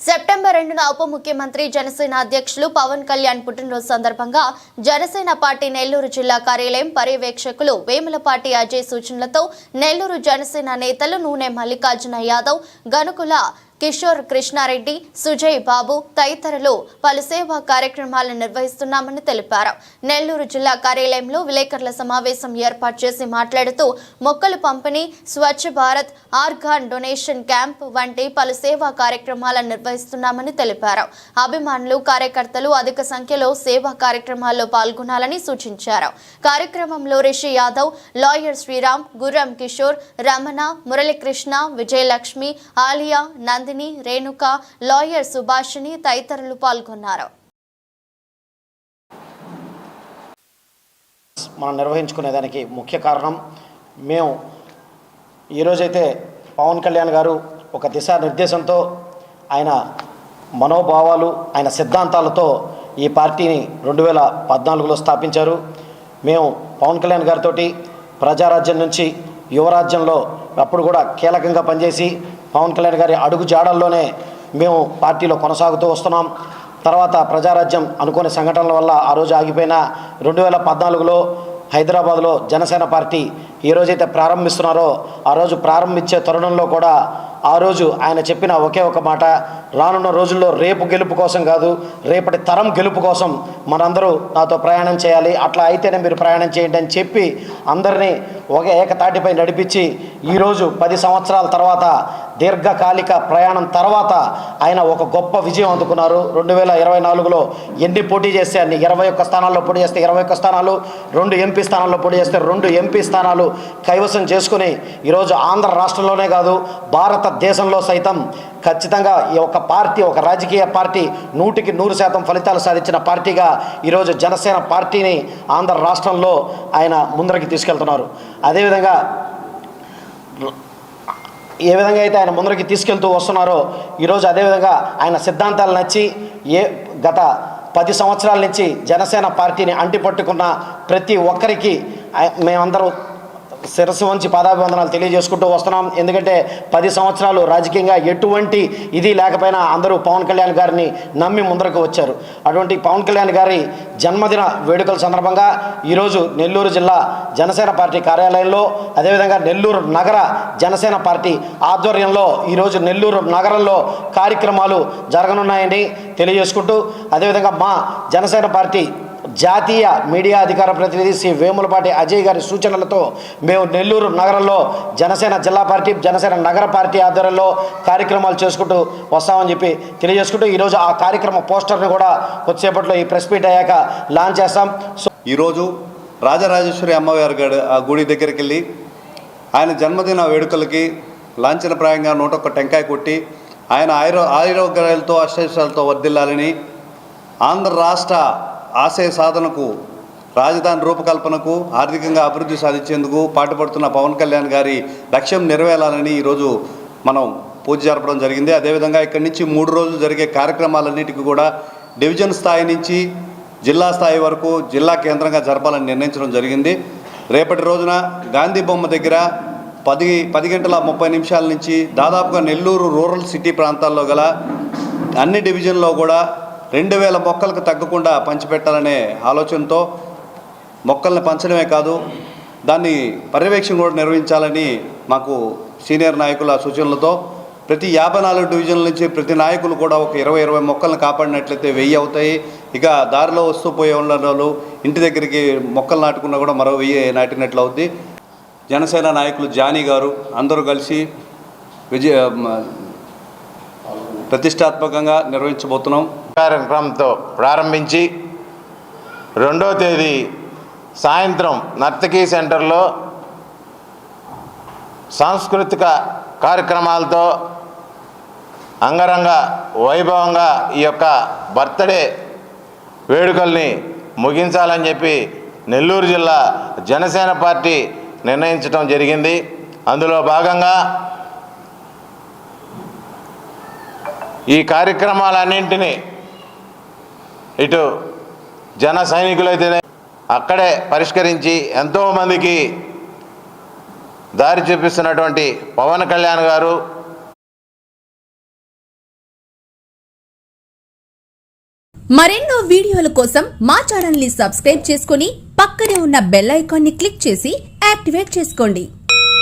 September 2న ఉప ముఖ్యమంత్రి జనసేన అధ్యక్షులు పవన్ కళ్యాణ్ పుట్టినరోజు సందర్భంగా జనసేన పార్టీ నెల్లూరు జిల్లా కార్యాలయం పర్యవేక్షకులు వేములపాటి అజయ్ సూచనలతో నెల్లూరు జనసేన నేతలు నూనె మల్లికార్జున యాదవ్ గనుకుల కిషోర్ కృష్ణారెడ్డి సుజయ్ బాబు తదితరులు పలు సేవా కార్యక్రమాలను నిర్వహిస్తున్నామని తెలిపారు. నెల్లూరు జిల్లా కార్యాలయంలో విలేకరుల సమావేశం ఏర్పాటు చేసి మాట్లాడుతూ మొక్కలు పంపిణీ, Swachh Bharat, organ donation camp వంటి పలు సేవా కార్యక్రమాలను నిర్వహిస్తున్నామని తెలిపారు. అభిమానులు, కార్యకర్తలు అధిక సంఖ్యలో సేవా కార్యక్రమాల్లో పాల్గొనాలని సూచించారు. కార్యక్రమంలో రిషి యాదవ్, లాయర్ శ్రీరామ్, గుర్రం కిషోర్, రమణ, మురళీకృష్ణ, విజయలక్ష్మి, ఆలియా, నందిని, రేణుక, లాయర్ సుభాషిణి తదితరులు పాల్గొన్నారు. మనం నిర్వహించుకునేదానికి ముఖ్య కారణం మేము ఈరోజైతే పవన్ కళ్యాణ్ గారు ఒక దిశానిర్దేశంతో ఆయన మనోభావాలు, ఆయన సిద్ధాంతాలతో ఈ పార్టీని 2014లో స్థాపించారు. మేము పవన్ కళ్యాణ్ గారితో ప్రజారాజ్యం నుంచి యువరాజ్యంలో అప్పుడు కూడా కీలకంగా పనిచేసి పవన్ కళ్యాణ్ గారి అడుగు జాడల్లోనే మేము పార్టీలో కొనసాగుతూ వస్తున్నాం. తర్వాత ప్రజారాజ్యం అనుకోని సంఘటనల వల్ల ఆ రోజు ఆగిపోయిన 2014లో హైదరాబాద్లో జనసేన పార్టీ ఏ రోజైతే ప్రారంభిస్తున్నారో ఆ రోజు ప్రారంభించే తరుణంలో కూడా ఆ రోజు ఆయన చెప్పిన ఒకే ఒక మాట, రానున్న రోజుల్లో రేపు గెలుపు కోసం కాదు, రేపటి తరం గెలుపు కోసం మనందరూ నాతో ప్రయాణం చేయాలి, అట్లా అయితేనే మీరు ప్రయాణం చేయండి అని చెప్పి అందరినీ ఒక ఏకతాటిపై నడిపించి ఈరోజు 10 సంవత్సరాల తర్వాత దీర్ఘకాలిక ప్రయాణం తర్వాత ఆయన ఒక గొప్ప విజయం అందుకున్నారు. 2024లో ఎన్ని పోటీ చేస్తే అన్ని 21 స్థానాల్లో పోటీ చేస్తే 21 స్థానాలు, 2 ఎంపీ స్థానాల్లో పోటీ చేస్తే 2 ఎంపీ స్థానాలు కైవసం చేసుకుని ఈరోజు ఆంధ్ర రాష్ట్రంలోనే కాదు భారతదేశంలో సైతం ఖచ్చితంగా ఈ ఒక పార్టీ, ఒక రాజకీయ పార్టీ 100కి 100% ఫలితాలు సాధించిన పార్టీగా ఈరోజు జనసేన పార్టీని ఆంధ్ర రాష్ట్రంలో ఆయన ముందరికి తీసుకెళ్తున్నారు. అదేవిధంగా ఏ విధంగా అయితే ఆయన ముందరికి తీసుకెళ్తూ వస్తున్నారో ఈరోజు అదేవిధంగా ఆయన సిద్ధాంతాలు నచ్చి గత 10 సంవత్సరాల నుంచి జనసేన పార్టీని అంటిపట్టుకున్న ప్రతి ఒక్కరికి మేమందరం శిరస్సు వంచి పాదాభివందనాలు తెలియజేసుకుంటూ వస్తున్నాం. ఎందుకంటే 10 సంవత్సరాలు రాజకీయంగా ఎటువంటి ఇది లేకపోయినా అందరూ పవన్ కళ్యాణ్ గారిని నమ్మి ముందరకు వచ్చారు. అటువంటి పవన్ కళ్యాణ్ గారి జన్మదిన వేడుకల సందర్భంగా ఈరోజు నెల్లూరు జిల్లా జనసేన పార్టీ కార్యాలయంలో, అదేవిధంగా నెల్లూరు నగర జనసేన పార్టీ ఆధ్వర్యంలో ఈరోజు నెల్లూరు నగరంలో కార్యక్రమాలు జరగనున్నాయని తెలియజేసుకుంటూ, అదేవిధంగా మా జనసేన పార్టీ జాతీయ మీడియా అధికార ప్రతినిధి శ్రీ వేములపాటి అజయ్ గారి సూచనలతో మేము నెల్లూరు నగరంలో జనసేన జిల్లా పార్టీ, జనసేన నగర పార్టీ ఆధ్వర్యంలో కార్యక్రమాలు చేసుకుంటూ వస్తామని చెప్పి తెలియజేసుకుంటూ ఈరోజు ఆ కార్యక్రమ పోస్టర్ని కూడా కొద్దిసేపట్లో ఈ ప్రెస్ మీట్ అయ్యాక లాంచ్ చేస్తాం. ఈరోజు రాజరాజేశ్వరి అమ్మవారి గుడి దగ్గరికి వెళ్ళి ఆయన జన్మదిన వేడుకలకి లాంఛనప్రాయంగా 101 టెంకాయ కొట్టి ఆయన ఆరోగ్యాలతో అష్టైశ్వర్యాలతో వర్ధిల్లాలని, ఆంధ్ర రాష్ట్ర ఆశయ సాధనకు, రాజధాని రూపకల్పనకు, ఆర్థికంగా అభివృద్ధి సాధించేందుకు పాటుపడుతున్న పవన్ కళ్యాణ్ గారి లక్ష్యం నెరవేరాలని ఈరోజు మనం పూజ జరపడం జరిగింది. అదేవిధంగా ఇక్కడి నుంచి 3 రోజులు జరిగే కార్యక్రమాలన్నిటికీ కూడా డివిజన్ స్థాయి నుంచి జిల్లా స్థాయి వరకు జిల్లా కేంద్రంగా జరపాలని నిర్ణయించడం జరిగింది. రేపటి రోజున గాంధీ బొమ్మ దగ్గర 10 గంటల 30 నిమిషాల నుంచి దాదాపుగా నెల్లూరు రూరల్ సిటీ ప్రాంతాల్లో గల అన్ని డివిజన్లో కూడా 2000 మొక్కలకు తగ్గకుండా పంచిపెట్టాలనే ఆలోచనతో మొక్కల్ని పంచడమే కాదు దాన్ని పర్యవేక్షణ కూడా నిర్వహించాలని మాకు సీనియర్ నాయకుల సూచనలతో ప్రతి 54 డివిజన్ల నుంచి ప్రతి నాయకులు కూడా ఒక 20 మొక్కలను కాపాడినట్లయితే 1000 అవుతాయి. ఇక దారిలో వస్తూ పోయే వాళ్ళు ఇంటి దగ్గరికి మొక్కలు నాటుకున్నా కూడా మరో 1000 నాటినట్లు అవుద్ది. జనసేన నాయకులు జానీ గారు అందరూ కలిసి ప్రతిష్టాత్మకంగా నిర్వహించబోతున్నాం. కార్యక్రమంతో ప్రారంభించి 2వ తేదీ సాయంత్రం నర్తకీ సెంటర్లో సాంస్కృతిక కార్యక్రమాలతో అంగరంగ వైభవంగా ఈ యొక్క బర్త్డే వేడుకల్ని ముగించాలని చెప్పి నెల్లూరు జిల్లా జనసేన పార్టీ నిర్ణయించడం జరిగింది. అందులో భాగంగా ఈ కార్యక్రమాలన్నింటినీ ఇటు జన సైనికులైతేనే అక్కడే పరిష్కరించి ఎంతోమందికి దారి చూపిస్తున్నటువంటి పవన్ కళ్యాణ్ గారు మరెన్నో వీడియోల కోసం మా ఛానల్ ని సబ్స్క్రైబ్ చేసుకుని పక్కనే ఉన్న బెల్ ఐకాన్ ని క్లిక్ చేసి యాక్టివేట్ చేసుకోండి.